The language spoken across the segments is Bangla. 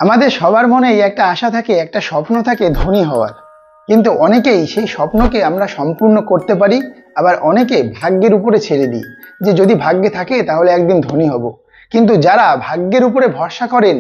আমাদের সবার মনেই একটা আশা থাকে, একটা স্বপ্ন থাকে ধনী হওয়ার। কিন্তু অনেকেই সেই স্বপ্নকে আমরা সম্পূর্ণ করতে পারি, আবার অনেকে ভাগ্যের উপরে ছেড়ে দিই যে যদি ভাগ্যে থাকে তাহলে একদিন ধনী হব। কিন্তু যারা ভাগ্যের উপরে ভরসা করেন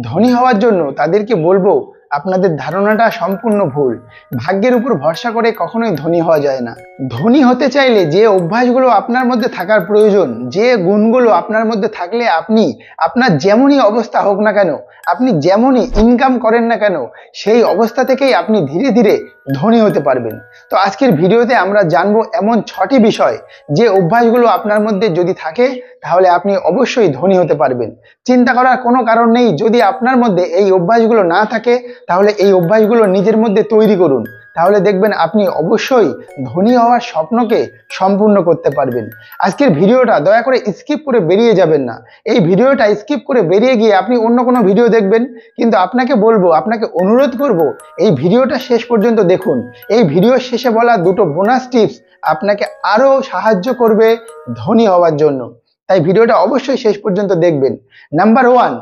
ধনী হওয়ার জন্য, তাদেরকে বলবো আপনাদের ধারণাটা সম্পূর্ণ ভুল। ভাগ্যের উপর ভরসা করে কখনোই ধনী হওয়া যায় না। ধনী হতে চাইলে যে অভ্যাসগুলো আপনার মধ্যে থাকার প্রয়োজন, যে গুণগুলো আপনার মধ্যে থাকলে আপনি আপনার যেমনই অবস্থা হোক না কেন, আপনি যেমনই ইনকাম করেন না কেন, সেই অবস্থা থেকেই আপনি ধীরে ধীরে ধনী হতে পারবেন। তো আজকের ভিডিওতে আমরা জানবো এমন 6টি বিষয়, যে অভ্যাসগুলো আপনার মধ্যে যদি থাকে তাহলে আপনি অবশ্যই ধনী হতে পারবেন। চিন্তা করার কোনো কারণ নেই, যদি আপনার মধ্যে এই অভ্যাসগুলো না থাকে তাহলে এই অভ্যাসগুলো নিজের মধ্যে তৈরি করুন, তাহলে দেখবেন আপনি অবশ্যই ধনী হওয়ার স্বপ্নকে সম্পূর্ণ করতে পারবেন। আজকের ভিডিওটা দয়া করে স্কিপ করে বেরিয়ে যাবেন না। এই ভিডিওটা স্কিপ করে বেরিয়ে গিয়ে আপনি অন্য কোনো ভিডিও দেখবেন, কিন্তু আপনাকে বলবো, আপনাকে অনুরোধ করব, এই ভিডিওটা শেষ পর্যন্ত দেখুন। এই ভিডিওর শেষে বলা দুটো বোনাস টিপস আপনাকে আরো সাহায্য করবে ধনী হওয়ার জন্য, তাই ভিডিওটা অবশ্যই শেষ পর্যন্ত দেখবেন। নাম্বার 1,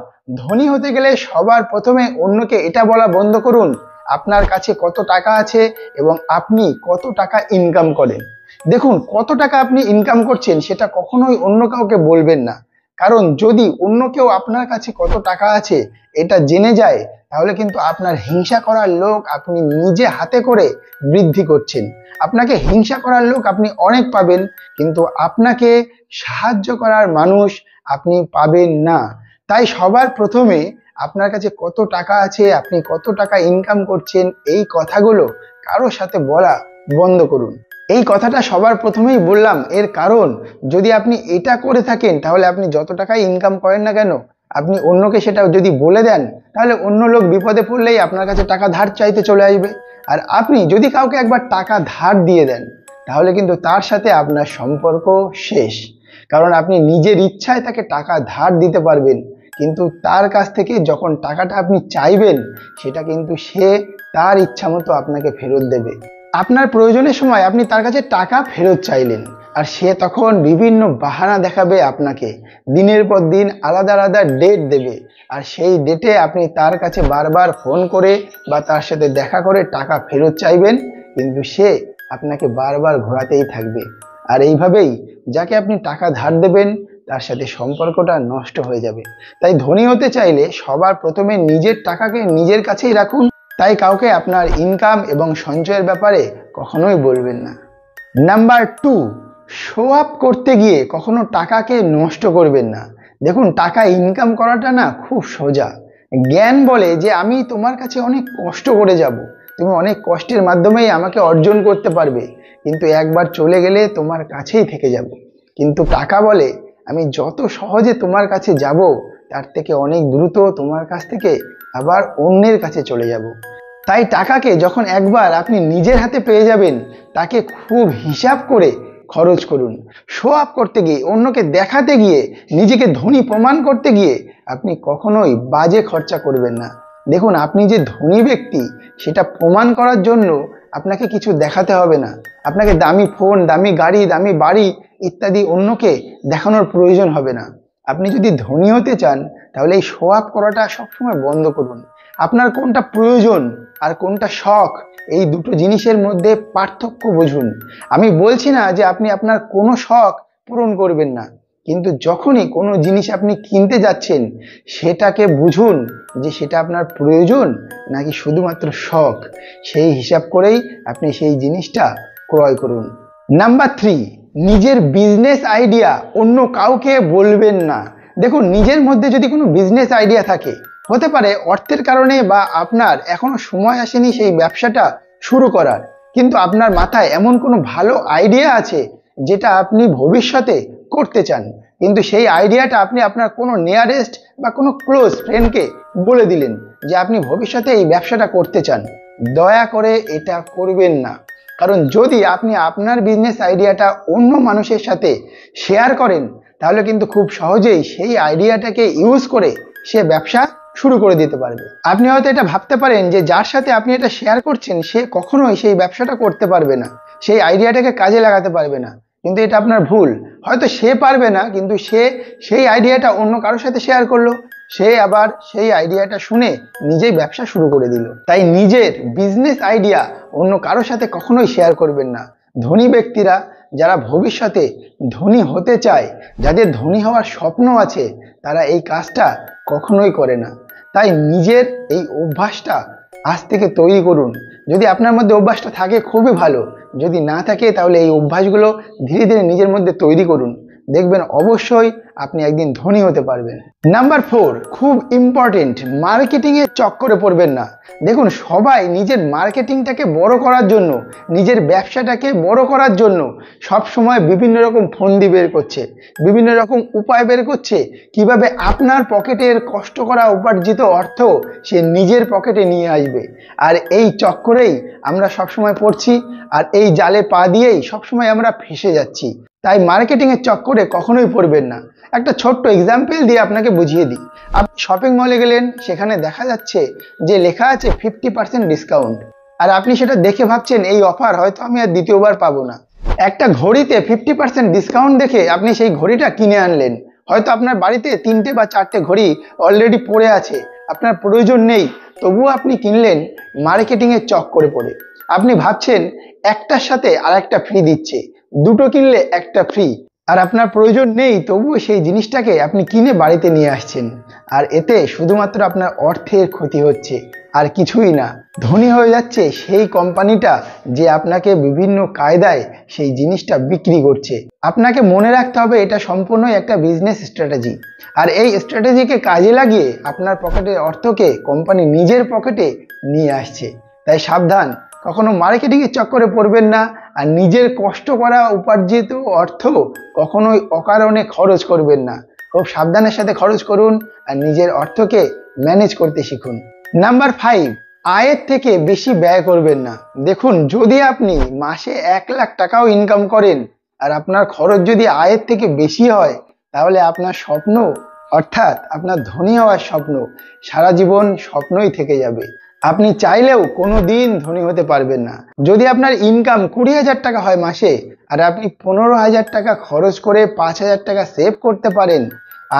ধনী হতে গেলে সবার প্রথমে অন্যকে এটা বলা বন্ধ করুন আপনার কাছে কত টাকা আছে এবং আপনি কত টাকা ইনকাম করেন। দেখুন, কত টাকা আপনি ইনকাম করছেন সেটা কখনোই অন্য কাউকে বলবেন না, কারণ যদি অন্য কেউ আপনার কাছে কত টাকা আছে এটা জেনে যায় তাহলে কিন্তু আপনার হিংসা করার লোক আপনি নিজে হাতে করে বৃদ্ধি করছেন। আপনাকে হিংসা করার লোক আপনি অনেক পাবেন, কিন্তু আপনাকে সাহায্য করার মানুষ আপনি পাবেন না। তাই সবার প্রথমে আপনার কাছে কত টাকা আছে, আপনি কত টাকা ইনকাম করছেন, এই কথাগুলো কারোর সাথে বলা বন্ধ করুন। এই কথাটা সবার প্রথমেই বললাম, এর কারণ যদি আপনি এটা করে থাকেন তাহলে আপনি যত টাকা ইনকাম করেন না কেন, আপনি অন্যকে সেটা যদি বলে দেন তাহলে অন্য লোক বিপদে পড়লেই আপনার কাছে টাকা ধার চাইতে চলে আসবে। আর আপনি যদি কাউকে একবার টাকা ধার দিয়ে দেন তাহলে কিন্তু তার সাথে আপনার সম্পর্ক শেষ, কারণ আপনি নিজের ইচ্ছায় তাকে টাকা ধার দিতে পারবেন, কিন্তু তার কাছ থেকে যখন টাকাটা আপনি চাইবেন সেটা কিন্তু সে তার ইচ্ছা মতো আপনাকে ফেরত দেবে। আপনার প্রয়োজনের সময় আপনি তার কাছে টাকা ফেরত চাইলেন, আর সে তখন বিভিন্ন বাহানা দেখাবে আপনাকে, দিনের পর দিন আলাদা আলাদা ডেট দেবে, আর সেই ডেটে আপনি তার কাছে বারবার ফোন করে বা তার সাথে দেখা করে টাকা ফেরত চাইবেন, কিন্তু সে আপনাকে বারবার ঘোরাতেই থাকবে। আর এইভাবেই যাকে আপনি টাকা ধার দেবেন তার সাথে সম্পর্কটা নষ্ট হয়ে যাবে। তাই ধনী হতে চাইলে সবার প্রথমে নিজের টাকাকে নিজের কাছেই রাখুন, তাই কাউকে আপনার ইনকাম এবং সঞ্চয়ের ব্যাপারে কখনোই বলবেন না। নাম্বার 2, শো আপ করতে গিয়ে কখনো টাকাকে নষ্ট করবেন না। দেখুন, টাকা ইনকাম করাটা না খুব সোজা। জ্ঞান বলে যে আমি তোমার কাছে অনেক কষ্ট করে যাব, তুমি অনেক কষ্টের মাধ্যমেই আমাকে অর্জন করতে পারবে, কিন্তু একবার চলে গেলে তোমার কাছেই থেকে যাব। কিন্তু টাকা বলে আমি যত সহজে তোমার কাছে যাব তার থেকে অনেক দ্রুত তোমার কাছ থেকে আবার অন্যের কাছে চলে যাব। তাই টাকাকে যখন একবার আপনি নিজের হাতে পেয়ে যাবেন তাকে খুব হিসাব করে খরচ করুন। শো আপ করতে গিয়ে, অন্যকে দেখাতে গিয়ে, নিজেকে ধনী প্রমাণ করতে গিয়ে আপনি কখনোই বাজে খরচা করবেন না। দেখুন, আপনি যে ধনী ব্যক্তি সেটা প্রমাণ করার জন্য আপনাকে কিছু দেখাতে হবে না, আপনাকে দামি ফোন, দামি গাড়ি, দামি বাড়ি ইত্যাদি অন্যকে দেখানোর প্রয়োজন হবে না। আপনি যদি ধনী হতে চান তাহলে এই শো আপ করাটা সবসময় বন্ধ করুন। আপনার কোনটা প্রয়োজন আর কোনটা শখ, এই দুটো জিনিসের মধ্যে পার্থক্য বুঝুন। আমি বলছি না যে আপনি আপনার কোনো শখ পূরণ করবেন না, কিন্তু যখনই কোনো জিনিস আপনি কিনতে যাচ্ছেন সেটাকে বুঝুন যে সেটা আপনার প্রয়োজন নাকি শুধুমাত্র শখ, সেই হিসাব করেই আপনি সেই জিনিসটা ক্রয় করুন। নাম্বার 3, নিজের বিজনেস আইডিয়া অন্য কাউকে বলবেন না। দেখুন, নিজের মধ্যে যদি কোনো বিজনেস আইডিয়া থাকে, হতে পারে অর্থের কারণে বা আপনার এখনো সময় আসেনি সেই ব্যবসাটা শুরু করার, কিন্তু আপনার মাথায় এমন কোনো ভালো আইডিয়া আছে যেটা আপনি ভবিষ্যতে করতে চান, কিন্তু সেই আইডিয়াটা আপনি আপনার কোনো নিয়ারেস্ট বা কোনো ক্লোজ ফ্রেন্ডকে বলে দিলেন যে আপনি ভবিষ্যতে এই ব্যবসাটা করতে চান। দয়া করে এটা করবেন না, কারণ যদি আপনি আপনার বিজনেস আইডিয়াটা অন্য মানুষের সাথে শেয়ার করেন তাহলে কিন্তু খুব সহজেই সেই আইডিয়াটাকে ইউজ করে সে ব্যবসা শুরু করে দিতে পারবে। আপনি হয়তো এটা ভাবতে পারেন যে যার সাথে আপনি এটা শেয়ার করছেন সে কখনোই সেই ব্যবসাটা করতে পারবে না, সেই আইডিয়াটাকে কাজে লাগাতে পারবে না, কিন্তু এটা আপনার ভুল। হয়তো সে পারবে না, কিন্তু সে সেই আইডিয়াটা অন্য কারোর সাথে শেয়ার করলো, সে আবার সেই আইডিয়াটা শুনে নিজেই ব্যবসা শুরু করে দিল। তাই নিজের বিজনেস আইডিয়া অন্য কারোর সাথে কখনোই শেয়ার করবেন না। ধনী ব্যক্তিরা, যারা ভবিষ্যতে ধনী হতে চায়, যাদের ধনী হওয়ার স্বপ্ন আছে, তারা এই কাজটা কখনোই করে না। তাই নিজের এই অভ্যাসটা আজ থেকে তৈরি করুন। যদি আপনার মধ্যে অভ্যাসটা থাকে খুবই ভালো, যদি না থাকে তাহলে এই অভ্যাসগুলো ধীরে ধীরে নিজের মধ্যে তৈরি করুন। দেখবেন অবশ্যই আপনি একদিন ধনী হতে পারবেন। নাম্বার 4, খুব ইম্পর্টেন্ট, মার্কেটিংয়ের চক্করে পড়বেন না। দেখুন, সবাই নিজের মার্কেটিংটাকে বড় করার জন্য, নিজের ব্যবসাটাকে বড় করার জন্য সব সময় বিভিন্ন রকম ফন্দি বের করছে, বিভিন্ন রকম উপায় বের করছে কিভাবে আপনার পকেটের কষ্ট করা উপার্জিত অর্থ সে নিজের পকেটে নিয়ে আসবে। আর এই চক্করেই আমরা সবসময় পড়ছি, আর এই জালে পা দিয়েই সবসময় আমরা ফেসে যাচ্ছি। তাই মার্কেটিংয়ের চক্করে কখনোই পড়বেন না। একটা ছোট্ট এক্সাম্পল দিয়ে আপনাকে বুঝিয়ে দিই। আপনি শপিং মলে গেলেন, সেখানে দেখা যাচ্ছে যে লেখা আছে 50% ডিসকাউন্ট, আর আপনি সেটা দেখে ভাবছেন এই অফার হয়তো আমি আর দ্বিতীয়বার পাবো না। একটা ঘড়িতে 50% ডিসকাউন্ট দেখে আপনি সেই ঘড়িটা কিনে আনলেন। হয়তো আপনার বাড়িতে 3টে বা 4টে ঘড়ি অলরেডি পড়ে আছে, আপনার প্রয়োজন নেই, তবুও আপনি কিনলেন মার্কেটিংয়ের চক্করে পড়ে। আপনি ভাবছেন একটার সাথে আর একটা ফ্রি দিচ্ছে, দুটো কিনলে একটা ফ্রি, আর আপনার প্রয়োজন নেই, তবুও সেই জিনিসটাকে আপনি কিনে বাড়িতে নিয়ে আসছেন। আর এতে শুধুমাত্র আপনার অর্থের ক্ষতি হচ্ছে, আর কিছুই না। ধনী হয়ে যাচ্ছে সেই কোম্পানিটা যে আপনাকে বিভিন্ন কায়দায় সেই জিনিসটা বিক্রি করছে। আপনাকে মনে রাখতে হবে এটা সম্পূর্ণই একটা বিজনেস স্ট্র্যাটেজি, আর এই স্ট্র্যাটেজিকে কাজে লাগিয়ে আপনার পকেটের অর্থকে কোম্পানি নিজের পকেটে নিয়ে আসছে। তাই সাবধান, কখনো মার্কেটিংয়ের চক্করে পড়বেন না, আর নিজের কষ্ট করা উপার্জিত অর্থ কখনোই অকারণে খরচ করবেন না। খুব সাবধানের সাথে খরচ করুন আর নিজের অর্থকে ম্যানেজ করতে শিখুন। নাম্বার 5, আয়ের থেকে বেশি ব্যয় করবেন না। দেখুন, যদি আপনি মাসে 1 লাখ টাকাও ইনকাম করেন আর আপনার খরচ যদি আয়ের থেকে বেশি হয়, তাহলে আপনার স্বপ্ন, অর্থাৎ আপনার ধনী হওয়ার স্বপ্ন, সারা জীবন স্বপ্নই থেকে যাবে। আপনি চাইলেও কোনো দিন ধনী হতে পারবেন না। যদি আপনার ইনকাম 20,000 টাকা হয় মাসে, আর আপনি 15,000 টাকা খরচ করে 5,000 টাকা সেভ করতে পারেন,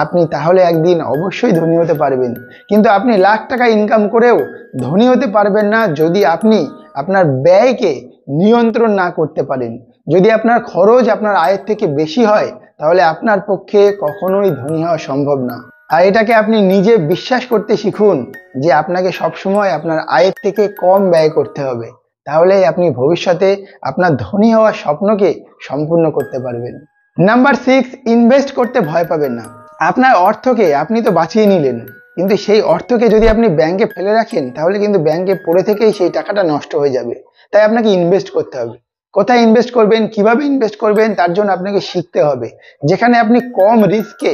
আপনি তাহলে একদিন অবশ্যই ধনী হতে পারবেন। কিন্তু আপনি লাখ টাকা ইনকাম করেও ধনী হতে পারবেন না যদি আপনি আপনার ব্যয়কে নিয়ন্ত্রণ না করতে পারেন। যদি আপনার খরচ আপনার আয়ের থেকে বেশি হয়, তাহলে আপনার পক্ষে কখনোই ধনী হওয়া সম্ভব না। আর এটাকে আপনি নিজে বিশ্বাস করতে শিখুন যে আপনাকে সবসময় আপনার আয়ের থেকে কম ব্যয় করতে হবে। তাহলেই আপনি ভবিষ্যতে আপনার ধনী হওয়ার স্বপ্নকে সম্পূর্ণ করতে পারবেন। নাম্বার 6, ইনভেস্ট করতে ভয় পাবেন না। আপনার অর্থকে আপনি তো বাঁচিয়ে নিলেন, কিন্তু সেই অর্থকে যদি আপনি ব্যাংকে ফেলে রাখেন, তাহলে কিন্তু ব্যাংকে পড়ে থেকেই সেই টাকাটা নষ্ট হয়ে যাবে। তাই আপনাকে ইনভেস্ট করতে হবে। কোথায় ইনভেস্ট করবেন, কিভাবে ইনভেস্ট করবেন, তার জন্য আপনাকে শিখতে হবে। যেখানে আপনি কম রিস্কে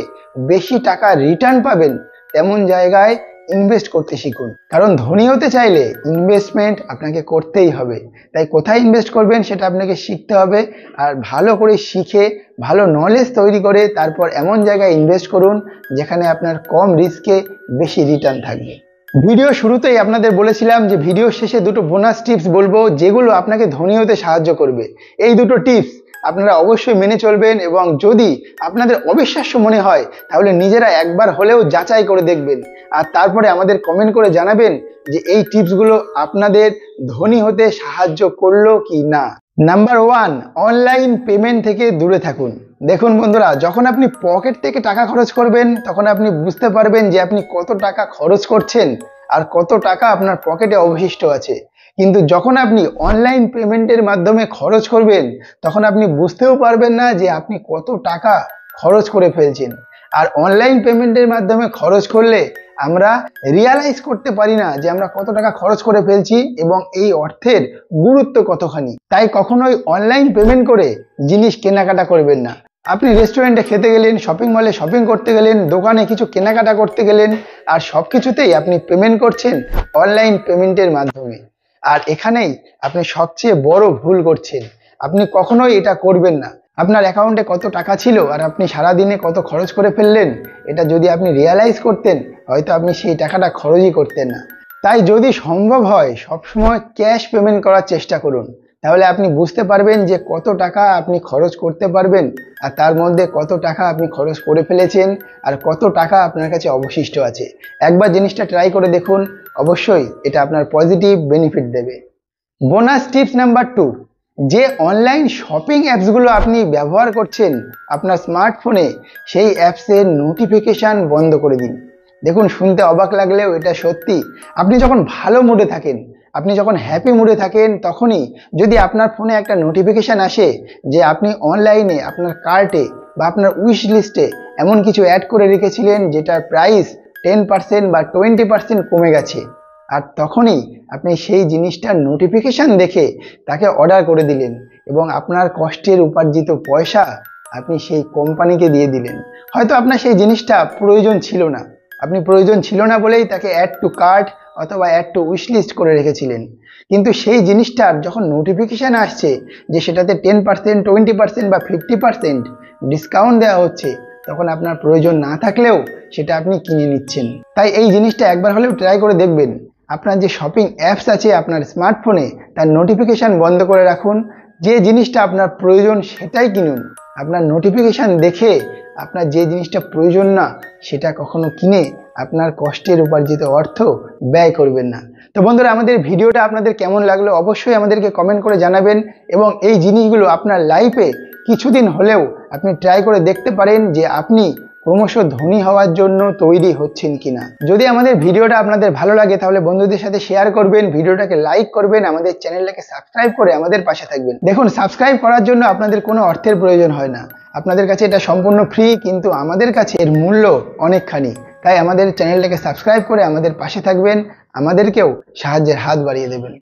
বেশি টাকা রিটার্ন পাবেন, তেমন জায়গায় ইনভেস্ট করতে শিখুন। কারণ ধনী হতে চাইলে ইনভেস্টমেন্ট আপনাকে করতেই হবে। তাই কোথায় ইনভেস্ট করবেন সেটা আপনাকে শিখতে হবে, আর ভালো করে শিখে ভালো নলেজ তৈরি করে তারপর এমন জায়গায় ইনভেস্ট করুন যেখানে আপনার কম রিস্কে বেশি রিটার্ন থাকবে। ভিডিও শুরুতেই আপনাদের বলেছিলাম যে ভিডিও শেষে দুটো বোনাস টিপস বলবো, যেগুলো আপনাকে ধনী হতে সাহায্য করবে। এই দুটো টিপস আপনারা অবশ্যই মেনে চলবেন, এবং যদি আপনাদের অবিশ্বাস্য মনে হয় তাহলে নিজেরা একবার হলেও যাচাই করে দেখবেন, আর তারপরে আমাদের কমেন্ট করে জানাবেন যে এই টিপসগুলো আপনাদের ধনী হতে সাহায্য করলো কি না। নাম্বার 1, অনলাইন পেমেন্ট থেকে দূরে থাকুন। দেখুন বন্ধুরা, যখন আপনি পকেট থেকে টাকা খরচ করবেন, তখন আপনি বুঝতে পারবেন যে আপনি কত টাকা খরচ করছেন আর কত টাকা আপনার পকেটে অবশিষ্ট আছে। কিন্তু যখন আপনি অনলাইন পেমেন্টের মাধ্যমে খরচ করবেন, তখন আপনি বুঝতেও পারবেন না যে আপনি কত টাকা খরচ করে ফেলছেন। আর অনলাইন পেমেন্টের মাধ্যমে খরচ করলে আমরা রিয়ালাইজ করতে পারি না যে আমরা কত টাকা খরচ করে ফেলছি এবং এই অর্থের গুরুত্ব কতখানি। তাই কখনোই অনলাইন পেমেন্ট করে জিনিস কেনাকাটা করবেন না। আপনি রেস্টুরেন্টে খেতে গেলেন, শপিং মলে শপিং করতে গেলেন, দোকানে কিছু কেনাকাটা করতে গেলেন, আর সব কিছুতেই আপনি পেমেন্ট করছেন অনলাইন পেমেন্টের মাধ্যমে। আর এখানেই আপনি সবচেয়ে বড় ভুল করছেন। আপনি কখনোই এটা করবেন না। আপনার অ্যাকাউন্টে কত টাকা ছিল আর আপনি সারাদিনে কত খরচ করে ফেললেন, এটা যদি আপনি রিয়ালাইজ করতেন, হয়তো আপনি সেই টাকাটা খরচই করতেন না। তাই যদি সম্ভব হয় সবসময় ক্যাশ পেমেন্ট করার চেষ্টা করুন। তাহলে আপনি বুঝতে পারবেন যে কত টাকা আপনি খরচ করতে পারবেন, আর তার মধ্যে কত টাকা আপনি খরচ করে ফেলেছেন আর কত টাকা আপনার কাছে অবশিষ্ট আছে। একবার জিনিসটা ট্রাই করে দেখুন, অবশ্যই এটা আপনার পজিটিভ বেনিফিট দেবে। বোনাস টিপস নাম্বার 2, যে অনলাইন শপিং অ্যাপসগুলো আপনি ব্যবহার করছেন আপনার স্মার্টফোনে, সেই অ্যাপসের নোটিফিকেশান বন্ধ করে দিন। দেখুন, শুনতে অবাক লাগলেও এটা সত্যি। আপনি যখন ভালো মুডে থাকেন, আপনি যখন হ্যাপি মুডে থাকেন, তখনই যদি আপনার ফোনে একটা নোটিফিকেশান আসে যে আপনি অনলাইনে আপনার কার্টে বা আপনার উইশ লিস্টে এমন কিছু অ্যাড করে রেখেছিলেন যেটার প্রাইস 10% বা 20% কমে গেছে, আর তখনই আপনি সেই জিনিসটার নোটিফিকেশান দেখে তাকে অর্ডার করে দিলেন এবং আপনার কষ্টের উপার্জিত পয়সা আপনি সেই কোম্পানিকে দিয়ে দিলেন। হয়তো আপনার সেই জিনিসটা প্রয়োজন ছিল না, আপনি প্রয়োজন ছিল না বলেই তাকে অ্যাড টু কার্ট অথবা অ্যাড টু উইশ লিস্ট করে রেখেছিলেন, কিন্তু সেই জিনিসটার যখন নোটিফিকেশান আসছে যে সেটাতে 10%, 20% বা 50% ডিসকাউন্ট দেওয়া হচ্ছে, তখন আপনার প্রয়োজন না থাকলেও সেটা আপনি কিনে নিচ্ছেন। তাই এই জিনিসটা একবার হলেও ট্রাই করে দেখবেন। আপনার যে শপিং অ্যাপস আছে আপনার স্মার্টফোনে, তার নোটিফিকেশান বন্ধ করে রাখুন। যে জিনিসটা আপনার প্রয়োজন সেটাই কিনুন। আপনার নোটিফিকেশান দেখে আপনার যে জিনিসটা প্রয়োজন না সেটা কখনো কিনে আপনার কষ্টের উপার্জিত অর্থ ব্যয় করবেন না। তো বন্ধুরা, আমাদের ভিডিওটা আপনাদের কেমন লাগলো অবশ্যই আমাদেরকে কমেন্ট করে জানাবেন, এবং এই জিনিসগুলো আপনার লাইফে কিছুদিন হলেও আপনি ট্রাই করে দেখতে পারেন যে আপনি ক্রমশ ধনী হওয়ার জন্য তৈরি হচ্ছেন কিনা। যদি আমাদের ভিডিওটা আপনাদের ভালো লাগে তাহলে বন্ধুদের সাথে শেয়ার করবেন, ভিডিওটাকে লাইক করবেন, আমাদের চ্যানেলটাকে সাবস্ক্রাইব করে আমাদের পাশে থাকবেন। দেখুন, সাবস্ক্রাইব করার জন্য আপনাদের কোনো অর্থের প্রয়োজন হয় না, আপনাদের কাছে এটা সম্পূর্ণ ফ্রি, কিন্তু আমাদের কাছে এর মূল্য অনেকখানি। তাই আমাদের চ্যানেলটাকে সাবস্ক্রাইব করে আমাদের পাশে থাকবেন, আমাদেরকেও সাহায্যের হাত বাড়িয়ে দেবেন।